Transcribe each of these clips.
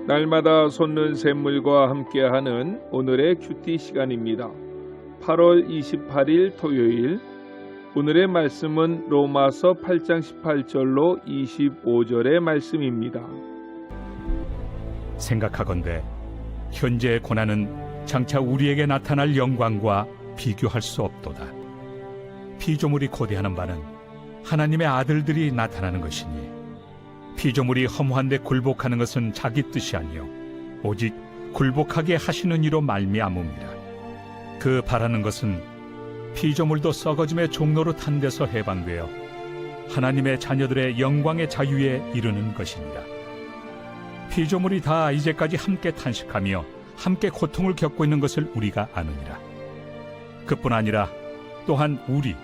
날마다 솟는 샘물과 함께하는 오늘의 큐티 시간입니다. 8월 28일 토요일, 오늘의 말씀은 로마서 8장 18절로 25절의 말씀입니다. 생각하건대 현재의 고난은 장차 우리에게 나타날 영광과 비교할 수 없도다. 피조물이 고대하는 바는 하나님의 아들들이 나타나는 것이니 피조물이 허무한데 굴복하는 것은 자기 뜻이 아니요 오직 굴복하게 하시는 이로 말미암음이라. 그 바라는 것은 피조물도 썩어짐의 종로로 탄 데서 해방되어 하나님의 자녀들의 영광의 자유에 이르는 것이니라. 피조물이 다 이제까지 함께 탄식하며 함께 고통을 겪고 있는 것을 우리가 아느니라. 그뿐 아니라 또한 우리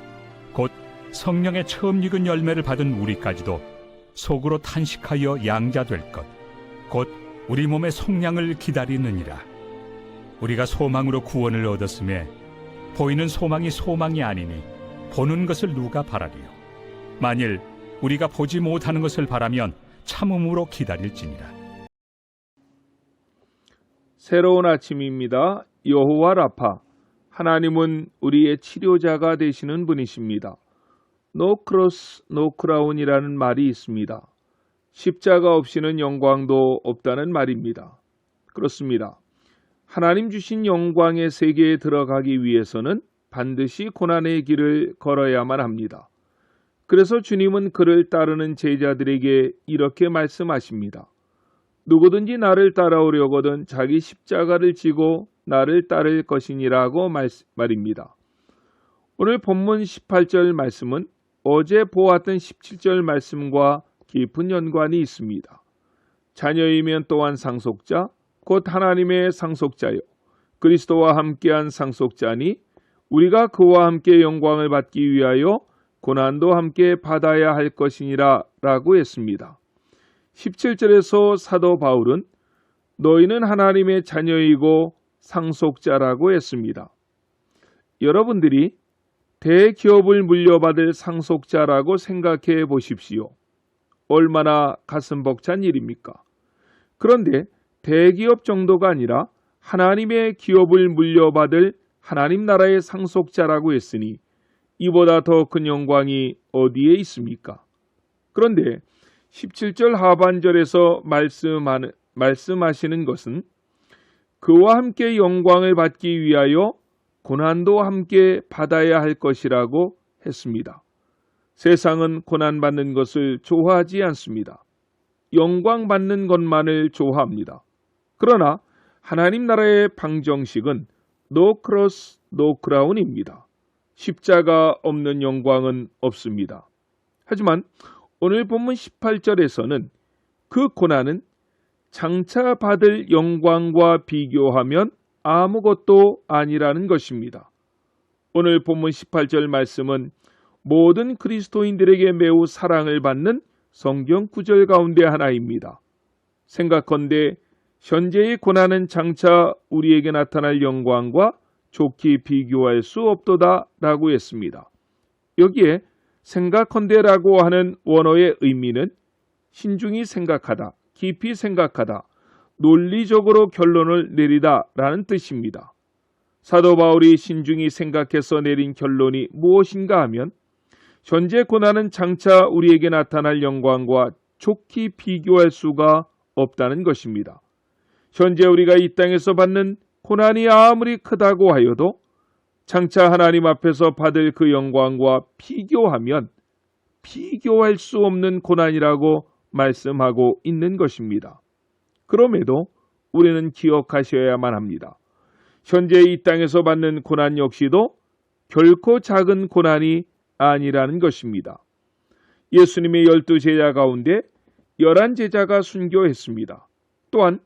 곧 성령의 처음 익은 열매를 받은 우리까지도 속으로 탄식하여 양자될 것 곧 우리 몸의 속량을 기다리느니라. 우리가 소망으로 구원을 얻었음에 보이는 소망이 소망이 아니니 보는 것을 누가 바라리요. 만일 우리가 보지 못하는 것을 바라면 참음으로 기다릴지니라. 새로운 아침입니다. 여호와 라파, 하나님은 우리의 치료자가 되시는 분이십니다. No cross, no crown이라는 말이 있습니다. 십자가 없이는 영광도 없다는 말입니다. 그렇습니다. 하나님 주신 영광의 세계에 들어가기 위해서는 반드시 고난의 길을 걸어야만 합니다. 그래서 주님은 그를 따르는 제자들에게 이렇게 말씀하십니다. 누구든지 나를 따라오려거든 자기 십자가를 지고 나를 따를 것이니라고 말입니다. 오늘 본문 18절 말씀은 어제 보았던 17절 말씀과 깊은 연관이 있습니다. 자녀이면 또한 상속자, 곧 하나님의 상속자요 그리스도와 함께한 상속자니 우리가 그와 함께 영광을 받기 위하여 고난도 함께 받아야 할 것이니라 라고 했습니다. 17절에서 사도 바울은 너희는 하나님의 자녀이고 상속자라고 했습니다. 여러분들이 대기업을 물려받을 상속자라고 생각해 보십시오. 얼마나 가슴 벅찬 일입니까? 그런데 대기업 정도가 아니라 하나님의 기업을 물려받을 하나님 나라의 상속자라고 했으니 이보다 더 큰 영광이 어디에 있습니까? 그런데 17절 하반절에서 말씀하시는 것은 그와 함께 영광을 받기 위하여 고난도 함께 받아야 할 것이라고 했습니다. 세상은 고난받는 것을 좋아하지 않습니다. 영광받는 것만을 좋아합니다. 그러나 하나님 나라의 방정식은 No cross, no crown입니다. 십자가 없는 영광은 없습니다. 하지만 오늘 본문 18절에서는 그 고난은 장차 받을 영광과 비교하면 아무것도 아니라는 것입니다. 오늘 본문 18절 말씀은 모든 그리스도인들에게 매우 사랑을 받는 성경 구절 가운데 하나입니다. 생각컨대 현재의 고난은 장차 우리에게 나타날 영광과 좋게 비교할 수 없도다 라고 했습니다. 여기에 생각컨대라고 하는 원어의 의미는 신중히 생각하다, 깊이 생각하다, 논리적으로 결론을 내리다 라는 뜻입니다. 사도 바울이 신중히 생각해서 내린 결론이 무엇인가 하면 현재 고난은 장차 우리에게 나타날 영광과 좋게 비교할 수가 없다는 것입니다. 현재 우리가 이 땅에서 받는 고난이 아무리 크다고 하여도 장차 하나님 앞에서 받을 그 영광과 비교하면 비교할 수 없는 고난이라고 말씀하고 있는 것입니다. 그럼에도 우리는 기억하셔야만 합니다. 현재 이 땅에서 받는 고난 역시도 결코 작은 고난이 아니라는 것입니다. 예수님의 12제자 가운데 11제자가 순교했습니다. 또한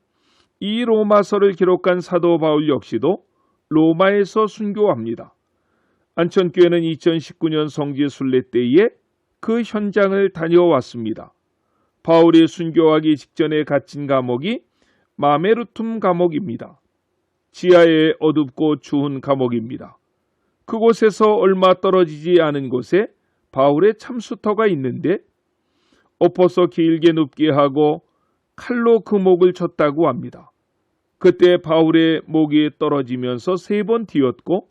이 로마서를 기록한 사도 바울 역시도 로마에서 순교합니다. 안천교회는 2019년 성지 순례 때에 그 현장을 다녀왔습니다. 바울이 순교하기 직전에 갇힌 감옥이 마메르툼 감옥입니다. 지하에 어둡고 추운 감옥입니다. 그곳에서 얼마 떨어지지 않은 곳에 바울의 참수터가 있는데 엎어서 길게 눕게 하고 칼로 그 목을 쳤다고 합니다. 그때 바울의 목이 떨어지면서 3번 튀었고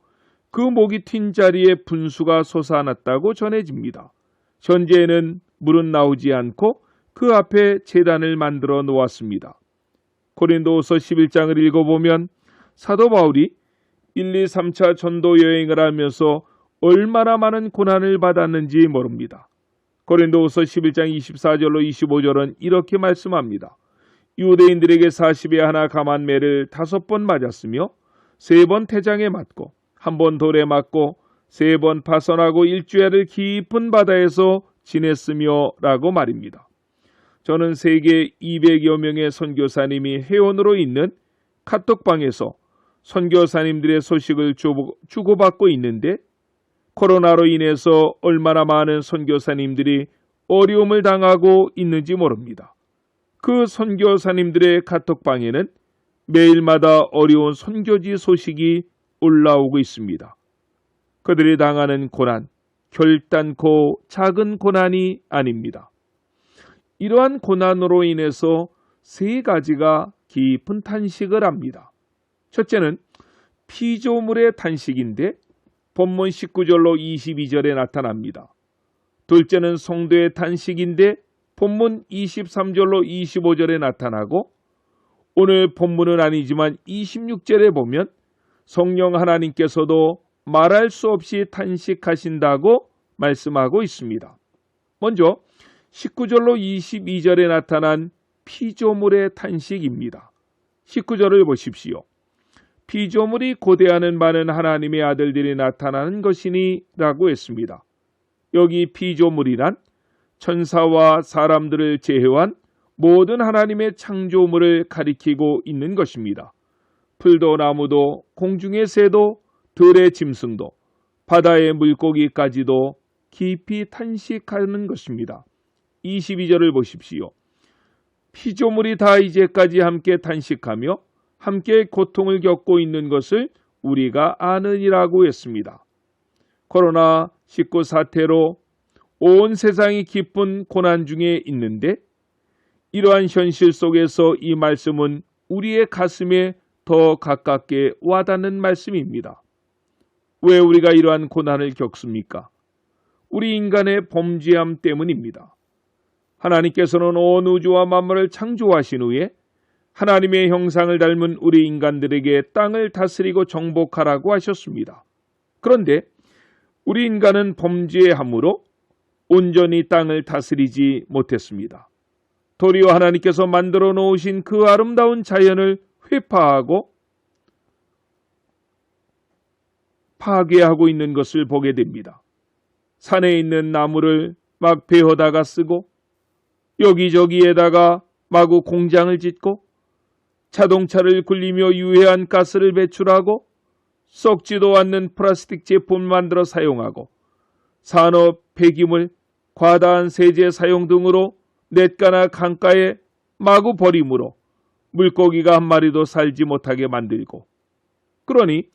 그 목이 튄 자리에 분수가 솟아났다고 전해집니다. 현재에는 물은 나오지 않고 그 앞에 제단을 만들어 놓았습니다. 고린도후서 11장을 읽어보면 사도 바울이 1, 2, 3차 전도 여행을 하면서 얼마나 많은 고난을 받았는지 모릅니다. 고린도후서 11장 24절로 25절은 이렇게 말씀합니다. 유대인들에게 40에 하나 감한 매를 5번 맞았으며 3번 태장에 맞고 1번 돌에 맞고 3번 파선하고 1주야를 깊은 바다에서 지냈으며 라고 말입니다. 저는 세계 200여 명의 선교사님이 회원으로 있는 카톡방에서 선교사님들의 소식을 주고받고 있는데 코로나로 인해서 얼마나 많은 선교사님들이 어려움을 당하고 있는지 모릅니다. 그 선교사님들의 카톡방에는 매일마다 어려운 선교지 소식이 올라오고 있습니다. 그들이 당하는 고난, 결단코 작은 고난이 아닙니다. 이러한 고난으로 인해서 3가지가 깊은 탄식을 합니다. 첫째는 피조물의 탄식인데 본문 19절로 22절에 나타납니다. 둘째는 성도의 탄식인데 본문 23절로 25절에 나타나고 오늘 본문은 아니지만 26절에 보면 성령 하나님께서도 말할 수 없이 탄식하신다고 말씀하고 있습니다. 먼저 19절로 22절에 나타난 피조물의 탄식입니다. 19절을 보십시오. 피조물이 고대하는 많은 하나님의 아들들이 나타나는 것이니 라고 했습니다. 여기 피조물이란 천사와 사람들을 제외한 모든 하나님의 창조물을 가리키고 있는 것입니다. 풀도 나무도 공중의 새도 들의 짐승도 바다의 물고기까지도 깊이 탄식하는 것입니다. 22절을 보십시오. 피조물이 다 이제까지 함께 탄식하며 함께 고통을 겪고 있는 것을 우리가 아느니라고 했습니다. 코로나19 사태로 온 세상이 깊은 고난 중에 있는데 이러한 현실 속에서 이 말씀은 우리의 가슴에 더 가깝게 와닿는 말씀입니다. 왜 우리가 이러한 고난을 겪습니까? 우리 인간의 범죄함 때문입니다. 하나님께서는 온 우주와 만물을 창조하신 후에 하나님의 형상을 닮은 우리 인간들에게 땅을 다스리고 정복하라고 하셨습니다. 그런데 우리 인간은 범죄함으로 온전히 땅을 다스리지 못했습니다. 도리어 하나님께서 만들어 놓으신 그 아름다운 자연을 회파하고 파괴하고 있는 것을 보게 됩니다. 산에 있는 나무를 막 베어다가 쓰고 여기저기에다가 마구 공장을 짓고 자동차를 굴리며 유해한 가스를 배출하고 썩지도 않는 플라스틱 제품을 만들어 사용하고 산업 폐기물, 과다한 세제 사용 등으로 냇가나 강가에 마구 버림으로 물고기가 한 마리도 살지 못하게 만들고 그러니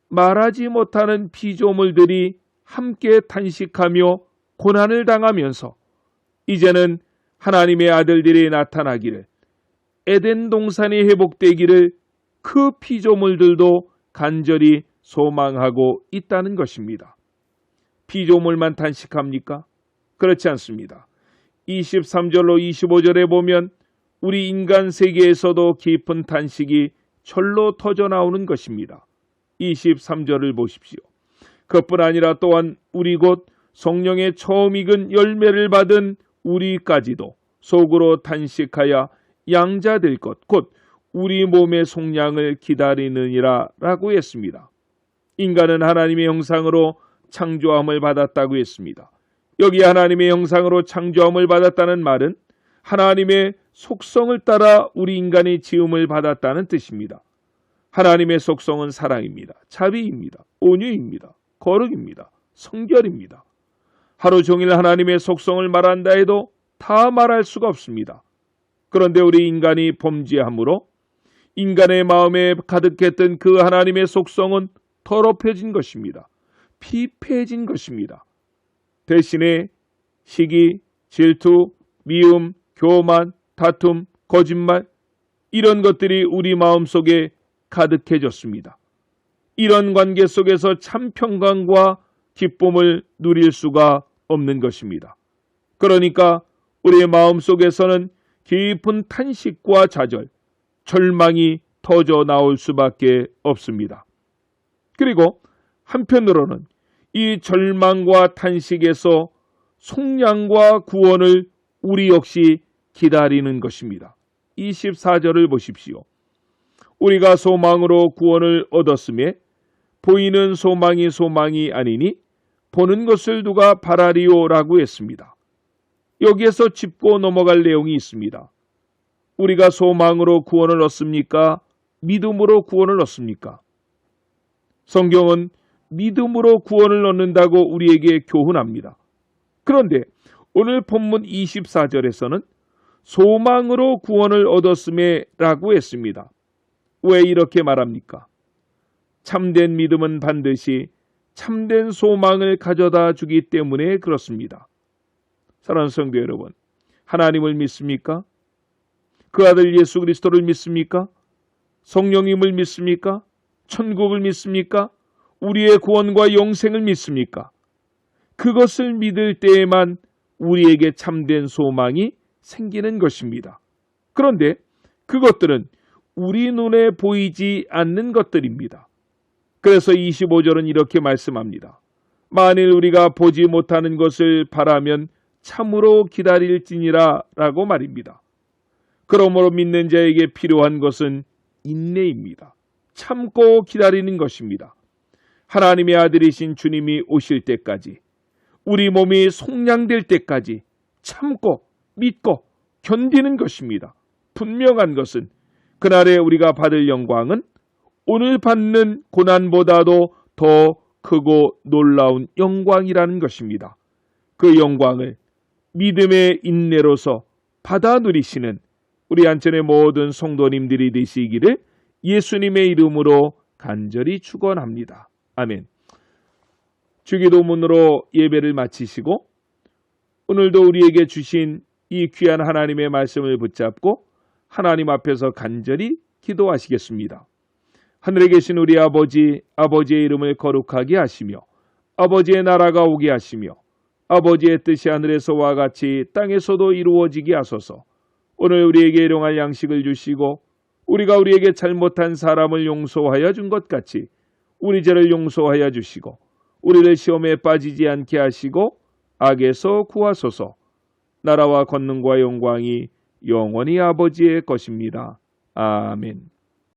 말하지 못하는 피조물들이 함께 탄식하며 고난을 당하면서 이제는 하나님의 아들들이 나타나기를 에덴 동산이 회복되기를 그 피조물들도 간절히 소망하고 있다는 것입니다. 피조물만 탄식합니까? 그렇지 않습니다. 23절로 25절에 보면 우리 인간 세계에서도 깊은 탄식이 절로 터져나오는 것입니다. 23절을 보십시오. 그뿐 아니라 또한 우리 곧 성령의 처음 익은 열매를 받은 우리까지도 속으로 탄식하여 양자될 것 곧 우리 몸의 속량을 기다리느니라 라고 했습니다. 인간은 하나님의 형상으로 창조함을 받았다고 했습니다. 여기 하나님의 형상으로 창조함을 받았다는 말은 하나님의 속성을 따라 우리 인간이 지음을 받았다는 뜻입니다. 하나님의 속성은 사랑입니다. 자비입니다. 온유입니다. 거룩입니다. 성결입니다. 하루 종일 하나님의 속성을 말한다 해도 다 말할 수가 없습니다. 그런데 우리 인간이 범죄함으로 인간의 마음에 가득했던 그 하나님의 속성은 더럽혀진 것입니다. 피폐해진 것입니다. 대신에 시기, 질투, 미움, 교만, 다툼, 거짓말, 이런 것들이 우리 마음속에 가득해졌습니다. 이런 관계 속에서 참 평강과 기쁨을 누릴 수가 없는 것입니다. 그러니까 우리의 마음속에서는 깊은 탄식과 좌절, 절망이 터져 나올 수밖에 없습니다. 그리고 한편으로는 이 절망과 탄식에서 속량과 구원을 우리 역시 기다리는 것입니다. 24절을 보십시오. 우리가 소망으로 구원을 얻었음에 보이는 소망이 소망이 아니니 보는 것을 누가 바라리오라고 했습니다. 여기에서 짚고 넘어갈 내용이 있습니다. 우리가 소망으로 구원을 얻습니까? 믿음으로 구원을 얻습니까? 성경은 믿음으로 구원을 얻는다고 우리에게 교훈합니다. 그런데 오늘 본문 24절에서는 소망으로 구원을 얻었음에 라고 했습니다. 왜 이렇게 말합니까? 참된 믿음은 반드시 참된 소망을 가져다 주기 때문에 그렇습니다. 사랑하는 성도 여러분, 하나님을 믿습니까? 그 아들 예수 그리스도를 믿습니까? 성령님을 믿습니까? 천국을 믿습니까? 우리의 구원과 영생을 믿습니까? 그것을 믿을 때에만 우리에게 참된 소망이 생기는 것입니다. 그런데 그것들은 우리 눈에 보이지 않는 것들입니다. 그래서 25절은 이렇게 말씀합니다. 만일 우리가 보지 못하는 것을 바라면 참으로 기다릴지니라 라고 말입니다. 그러므로 믿는 자에게 필요한 것은 인내입니다. 참고 기다리는 것입니다. 하나님의 아들이신 주님이 오실 때까지, 우리 몸이 속량될 때까지 참고 믿고 견디는 것입니다. 분명한 것은 그날에 우리가 받을 영광은 오늘 받는 고난보다도 더 크고 놀라운 영광이라는 것입니다. 그 영광을 믿음의 인내로서 받아 누리시는 우리 안전의 모든 성도님들이 되시기를 예수님의 이름으로 간절히 축원합니다. 아멘. 주기도문으로 예배를 마치시고 오늘도 우리에게 주신 이 귀한 하나님의 말씀을 붙잡고 하나님 앞에서 간절히 기도하시겠습니다. 하늘에 계신 우리 아버지, 아버지의 이름을 거룩하게 하시며 아버지의 나라가 오게 하시며 아버지의 뜻이 하늘에서와 같이 땅에서도 이루어지게 하소서. 오늘 우리에게 일용할 양식을 주시고 우리가 우리에게 잘못한 사람을 용서하여 준 것 같이 우리 죄를 용서하여 주시고 우리를 시험에 빠지지 않게 하시고 악에서 구하소서. 나라와 권능과 영광이 영원히 아버지의 것입니다. 아멘.